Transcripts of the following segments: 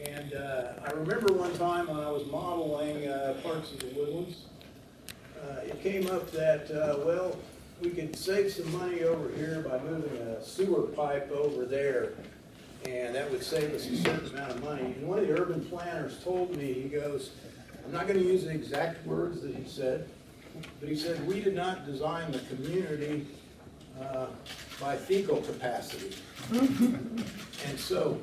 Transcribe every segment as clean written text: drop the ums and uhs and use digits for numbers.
And I remember one time when I was modeling parts of the Woodlands, it came up that, well, we could save some money over here by moving a sewer pipe over there, and that would save us a certain amount of money. And one of the urban planners told me, he goes, I'm not going to use the exact words that he said, but he said, we did not design the community by fecal capacity. And so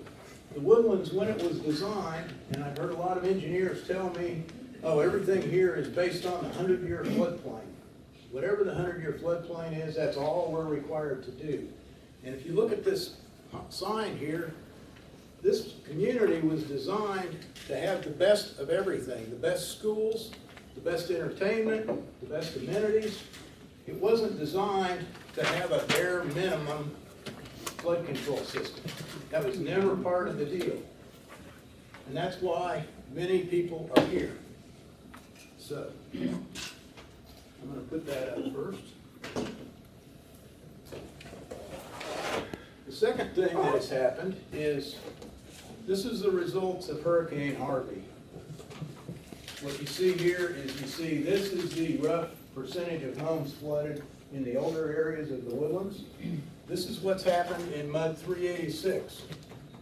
the Woodlands, when it was designed, and I've heard a lot of engineers tell me, oh, everything here is based on the 100-year floodplain. Whatever the 100-year floodplain is, that's all we're required to do. And if you look at this sign here, this community was designed to have the best of everything, the best schools, the best entertainment, the best amenities. It wasn't designed to have a bare minimum flood control system. That was never part of the deal. And that's why many people are here. So, I'm going to put that up first. The second thing that has happened is, this is the results of Hurricane Harvey. What you see here is, you see this is the rough percentage of homes flooded in the older areas of the Woodlands. This is what's happened in Mud 386.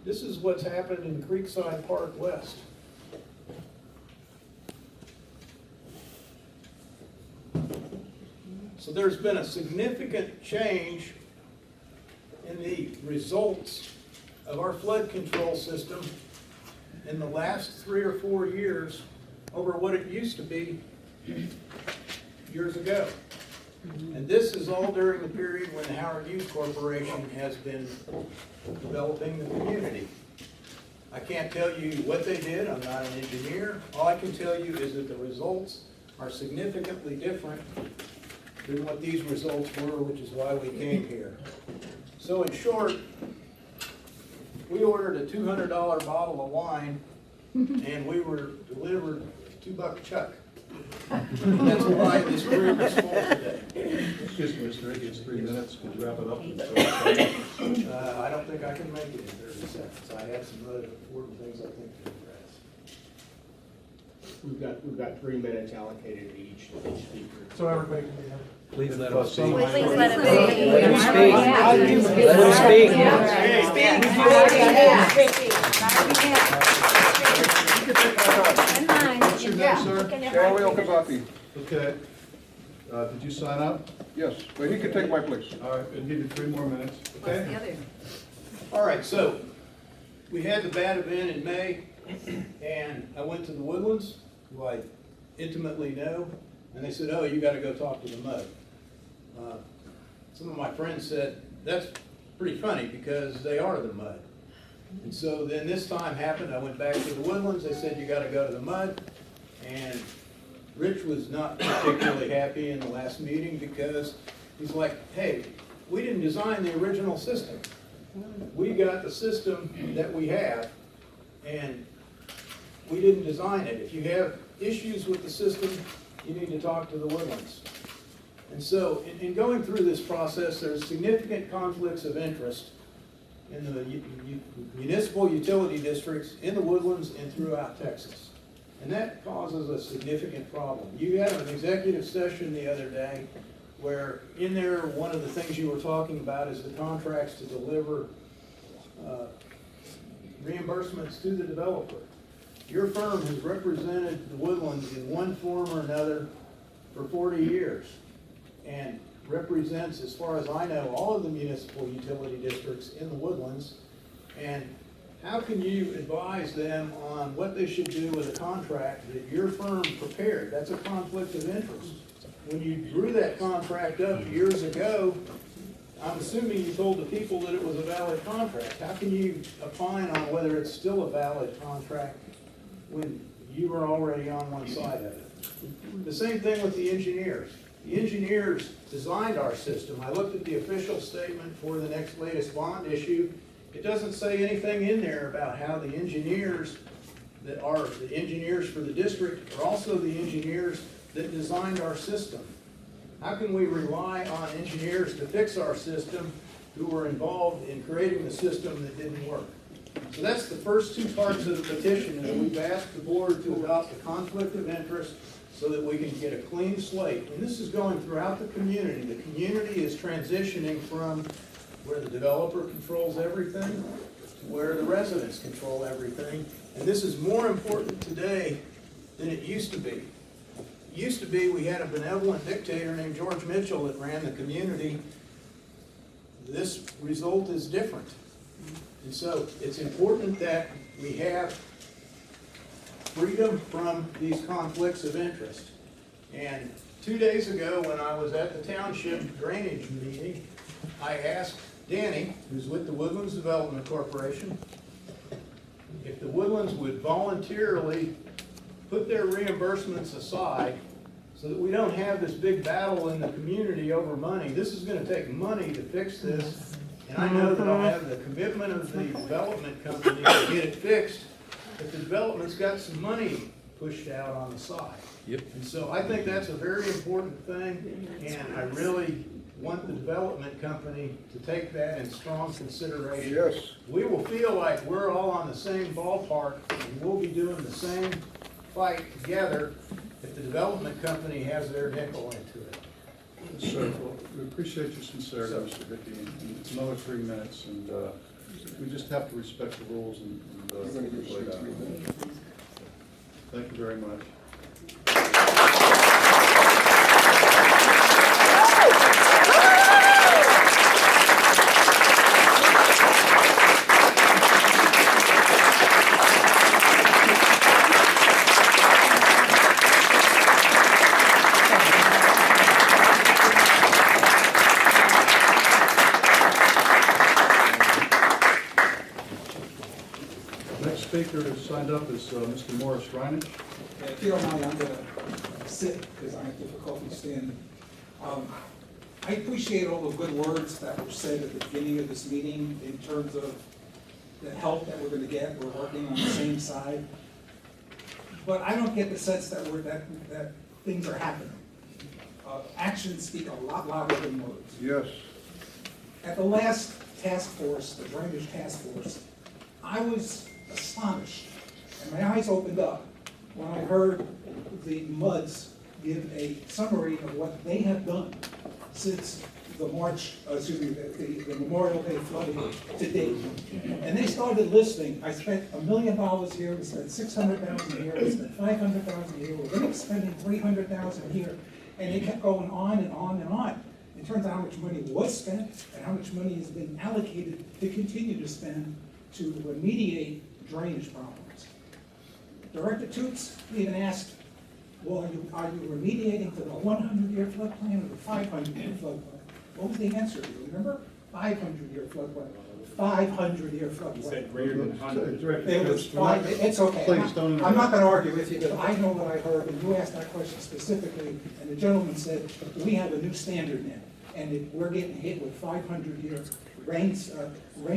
This is what's happened in Creekside Park West. So there's been a significant change in the results of our flood control system in the last 3 or 4 years over what it used to be years ago. And this is all during the period when the Howard Hughes Corporation has been developing the community. I can't tell you what they did, I'm not an engineer. All I can tell you is that the results are significantly different than what these results were, which is why we came here. So in short, we ordered a $200 bottle of wine and we were delivered a $2 chuck. And that's why this room is full today. Excuse me, Mr. Hickey, it's 3 minutes. Could you wrap it up? I don't think I can make it in 30 seconds. I have some other important things I think to address. We've got 3 minutes allocated to each speaker. So everybody can be happy. Please let us speak. Please let it be. Let him speak. Let him speak. What's your name, sir? Charlie Okabapi. Okay. Did you sign up? Yes, but he can take my place. All right, I'll give you 3 more minutes. Okay? All right, so we had the bad event in May, and I went to the Woodlands, who I intimately know, and they said, oh, you got to go talk to the mud. Some of my friends said, that's pretty funny because they are the mud. And so then this time happened, I went back to the Woodlands, they said, you got to go to the mud, and Rich was not particularly happy in the last meeting because he's like, hey, we didn't design the original system. We got the system that we have, and we didn't design it. If you have issues with the system, you need to talk to the Woodlands. And so, in going through this process, there's significant conflicts of interest in the municipal utility districts in the Woodlands and throughout Texas. And that causes a significant problem. You had an executive session the other day where in there, one of the things you were talking about is the contracts to deliver reimbursements to the developer. Your firm has represented the Woodlands in one form or another for 40 years and represents, as far as I know, all of the municipal utility districts in the Woodlands. And how can you advise them on what they should do with a contract that your firm prepared? That's a conflict of interest. When you drew that contract up years ago, I'm assuming you told the people that it was a valid contract. How can you opine on whether it's still a valid contract when you were already on one side of it? The same thing with the engineers. The engineers designed our system. I looked at the official statement for the next latest bond issue. It doesn't say anything in there about how the engineers that are the engineers for the district are also the engineers that designed our system. How can we rely on engineers to fix our system who were involved in creating the system that didn't work? So that's the first two parts of the petition, and we've asked the board to adopt a conflict of interest so that we can get a clean slate. And this is going throughout the community. The community is transitioning from where the developer controls everything to where the residents control everything. And this is more important today than it used to be. It used to be we had a benevolent dictator named George Mitchell that ran the community. This result is different. And so it's important that we have freedom from these conflicts of interest. And 2 days ago, when I was at the township drainage meeting, I asked Danny, who's with the Woodlands Development Corporation, if the Woodlands would voluntarily put their reimbursements aside so that we don't have this big battle in the community over money. This is going to take money to fix this, and I know that I'll have the commitment of the development company to get it fixed, but the development's got some money pushed out on the side. Yep. And so I think that's a very important thing, and I really want the development company to take that in strong consideration. Yes. We will feel like we're all on the same ballpark, and we'll be doing the same fight together if the development company has their nickel into it. Sir, well, we appreciate your sincerity, Mr. Hickey, and it's another 3 minutes, and we just have to respect the rules and You're gonna give play us it out. 3 minutes. Thank you very much. Next speaker who's signed up is Mr. Morris Reinisch. If you don't mind, I'm gonna sit because I have difficulty standing. I appreciate all the good words that were said at the beginning of this meeting in terms of the help that we're gonna get. We're working on the same side. But I don't get the sense that that things are happening. Actions speak a lot louder than words. Yes. At the last task force, the drainage task force, I was astonished, and my eyes opened up when I heard the MUDs give a summary of what they have done since the the Memorial Day flooding to date. And they started listing, I spent $1 million here, we spent $600,000 here, we spent $500,000 here, we're gonna be spending $300,000 here. And they kept going on and on and on in terms of how much money was spent and how much money has been allocated to continue to spend to remediate drainage problems. Director Toots even asked, well, are you remediating to the 100-year floodplain or the 500-year floodplain? What was the answer? Do you remember? 500-year floodplain. 500-year floodplain. You said greater than 100. It was five, it's okay. Please don't I'm not gonna argue with you, because I know what I heard, and you asked that question specifically, and the gentleman said, we have a new standard now, and we're getting hit with 500-year rain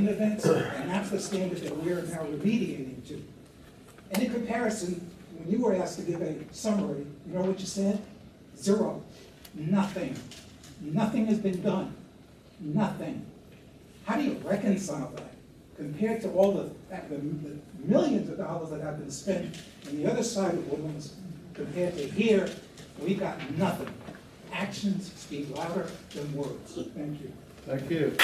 events, and that's the standard that we're now remediating to. And in comparison, when you were asked to give a summary, you know what you said? Zero. Nothing. Nothing has been done. Nothing. How do you reconcile that compared to all the millions of dollars that have been spent on the other side of Woodlands compared to here? We got nothing. Actions speak louder than words. Thank you. Thank you.